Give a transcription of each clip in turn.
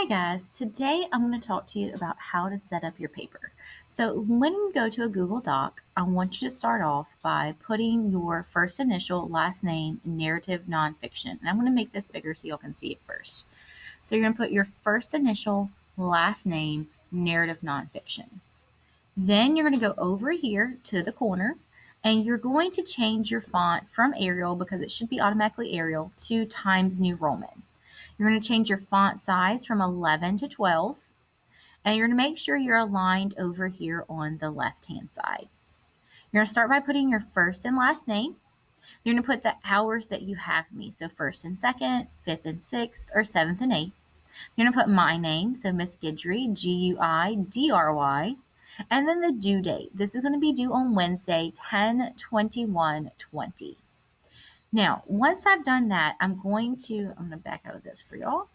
Hey guys, today I'm going to talk to you about how to set up your paper. So, when you go to a Google Doc, I want you to start off by putting your first initial, last name, narrative, nonfiction. And I'm going to make this bigger so y'all can see it first. So, you're going to put your first initial, last name, narrative, nonfiction. Then you're going to go over here to the corner and you're going to change your font from Arial, because it should be automatically Arial, to Times New Roman. You're going to change your font size from 11 to 12, and you're going to make sure you're aligned over here on the left-hand side. You're going to start by putting your first and last name. You're going to put the hours that you have me, so first and second, fifth and sixth, or seventh and eighth. You're going to put my name, so Miss Guidry, Guidry, and then the due date. This is going to be due on Wednesday, 10/21/20. Now, once I've done that, I'm going to back out of this for y'all.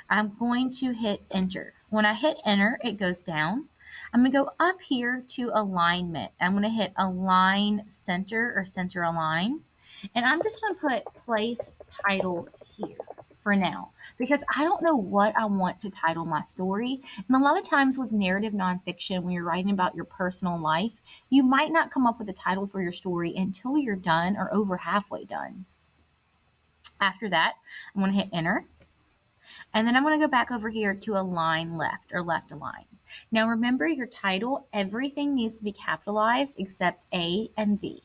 I'm going to hit enter. When I hit enter, it goes down. I'm going to go up here to alignment. I'm going to hit align center or center align. And I'm just going to put place title here for now, because I don't know what I want to title my story. And a lot of times with narrative nonfiction, when you're writing about your personal life, you might not come up with a title for your story until you're done or over halfway done. After that, I'm going to hit enter. And then I'm going to go back over here to align left or left align. Now remember, your title, everything needs to be capitalized except A and V.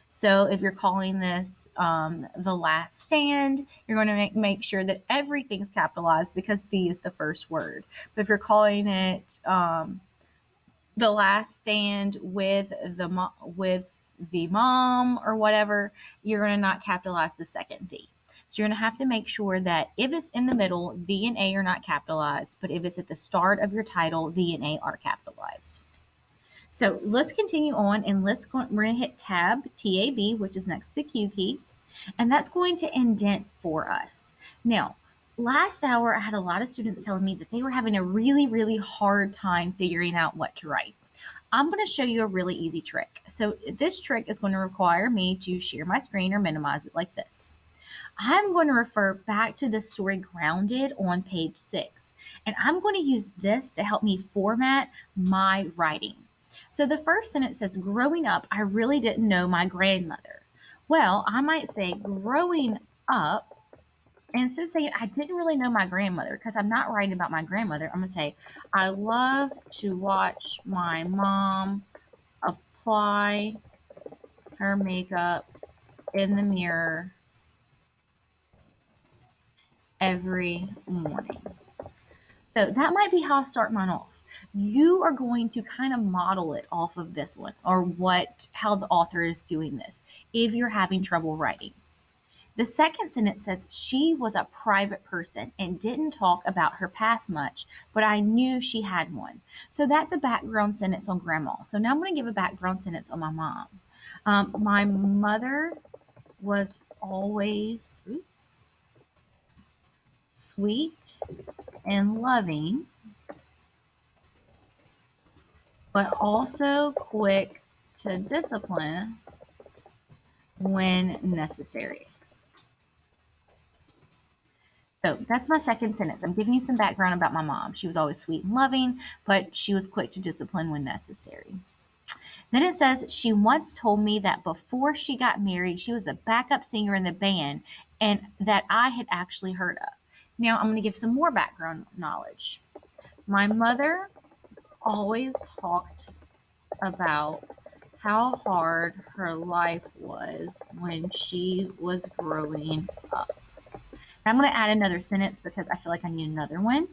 So if you're calling this The Last Stand, you're going to make sure that everything's capitalized because the is the first word. But if you're calling it The Last Stand with the mom or whatever, you're going to not capitalize the second the. So you're going to have to make sure that if it's in the middle, the and A are not capitalized, but if it's at the start of your title, the and A are capitalized. So let's continue on, and we're going to hit tab, Tab, which is next to the Q key, and that's going to indent for us. Now, last hour, I had a lot of students telling me that they were having a really, really hard time figuring out what to write. I'm going to show you a really easy trick. So this trick is going to require me to share my screen or minimize it like this. I'm going to refer back to the story Grounded on page 6, and I'm going to use this to help me format my writing. So the first sentence says, growing up, I really didn't know my grandmother. Well, I might say growing up, and instead of saying I didn't really know my grandmother, because I'm not writing about my grandmother, I'm going to say I love to watch my mom apply her makeup in the mirror every morning. So that might be how I start mine off. You are going to kind of model it off of this one, or how the author is doing this if you're having trouble writing. The second sentence says, she was a private person and didn't talk about her past much, but I knew she had one. So that's a background sentence on grandma. So now I'm going to give a background sentence on my mom. My mother was always sweet and loving, but also quick to discipline when necessary. So that's my second sentence. I'm giving you some background about my mom. She was always sweet and loving, but she was quick to discipline when necessary. Then it says, she once told me that before she got married, she was the backup singer in the band, and that I had actually heard of. Now I'm going to give some more background knowledge. My mother always talked about how hard her life was when she was growing up. I'm going to add another sentence because I feel like I need another one.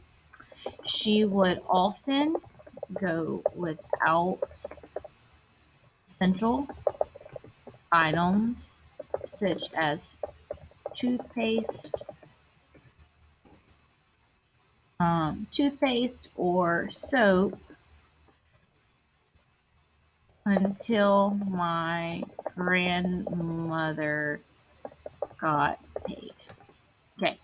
She would often go without essential items such as toothpaste, or soap until my grandmother got paid. Okay.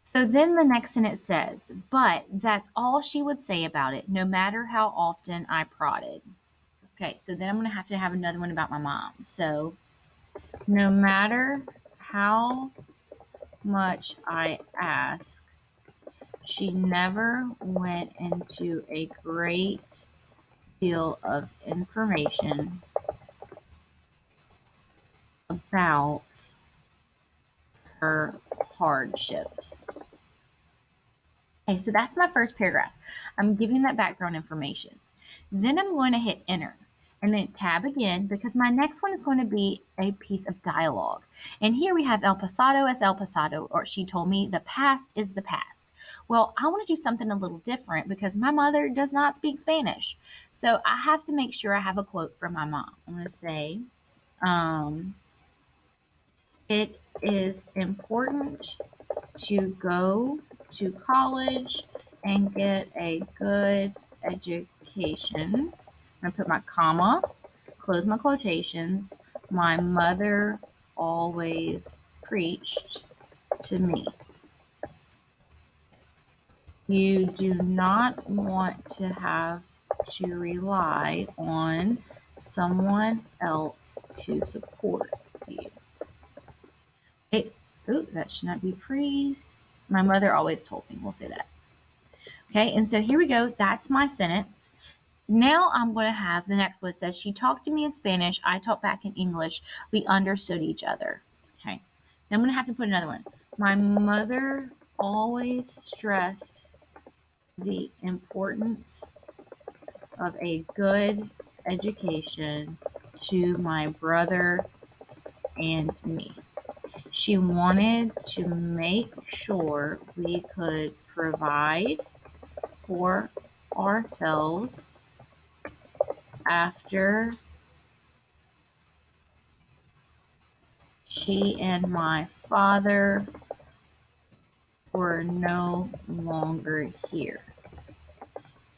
So then the next sentence says, but that's all she would say about it, no matter how often I prodded. Okay, so then I'm going to have another one about my mom. So no matter how much I ask. She never went into a great deal of information about her hardships. Okay, so that's my first paragraph. I'm giving that background information. Then I'm going to hit enter and then tab again because my next one is going to be a piece of dialogue. And here we have El pasado es el pasado, or she told me the past is the past. Well, I want to do something a little different because my mother does not speak Spanish. So I have to make sure I have a quote from my mom. I'm going to say, um, it is important to go to college and get a good education. I'm going to put my comma, close my quotations. My mother always preached to me. You do not want to have to rely on someone else to support you. That should not be pre. My mother always told me. We'll say that. Okay, and so here we go. That's my sentence. Now I'm going to have the next one. It says, she talked to me in Spanish. I talked back in English. We understood each other. Okay, then I'm going to have to put another one. My mother always stressed the importance of a good education to my brother and me. She wanted to make sure we could provide for ourselves after she and my father were no longer here.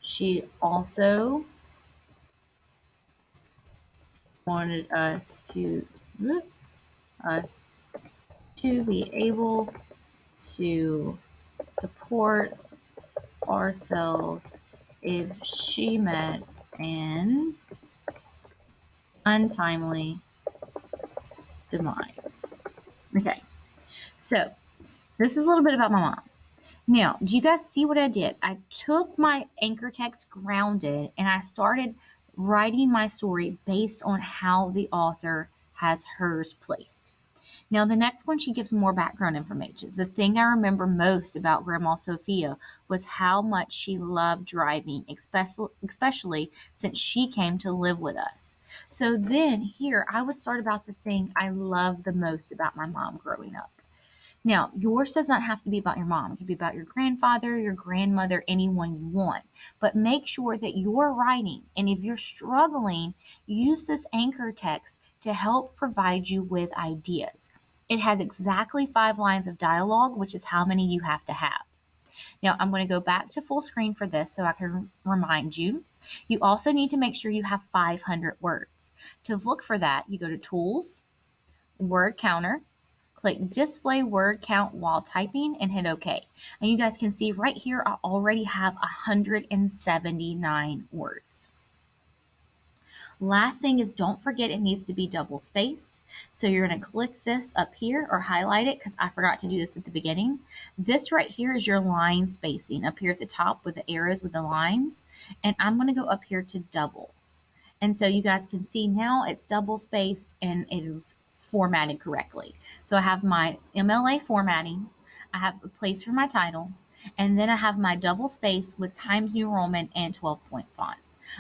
She also wanted us to be able to support ourselves if she met an untimely demise. Okay, so this is a little bit about my mom. Now, do you guys see what I did? I took my anchor text grounded and I started writing my story based on how the author has hers placed. Now, the next one, she gives more background information. The thing I remember most about Grandma Sophia was how much she loved driving, especially since she came to live with us. So then here, I would start about the thing I loved the most about my mom growing up. Now, yours does not have to be about your mom. It could be about your grandfather, your grandmother, anyone you want. But make sure that you're writing. And if you're struggling, use this anchor text to help provide you with ideas. It has exactly 5 lines of dialogue, which is how many you have to have. Now, I'm going to go back to full screen for this so I can remind you. You also need to make sure you have 500 words. To look for that, you go to Tools, Word Counter, click display word count while typing and hit OK. And you guys can see right here, I already have 179 words. Last thing is don't forget it needs to be double spaced. So you're going to click this up here or highlight it because I forgot to do this at the beginning. This right here is your line spacing up here at the top with the arrows with the lines. And I'm going to go up here to double. And so you guys can see now it's double spaced and it is formatted correctly. So I have my MLA formatting, I have a place for my title, and then I have my double space with Times New Roman and 12-point font.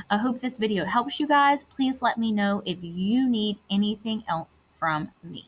I hope this video helps you guys. Please let me know if you need anything else from me.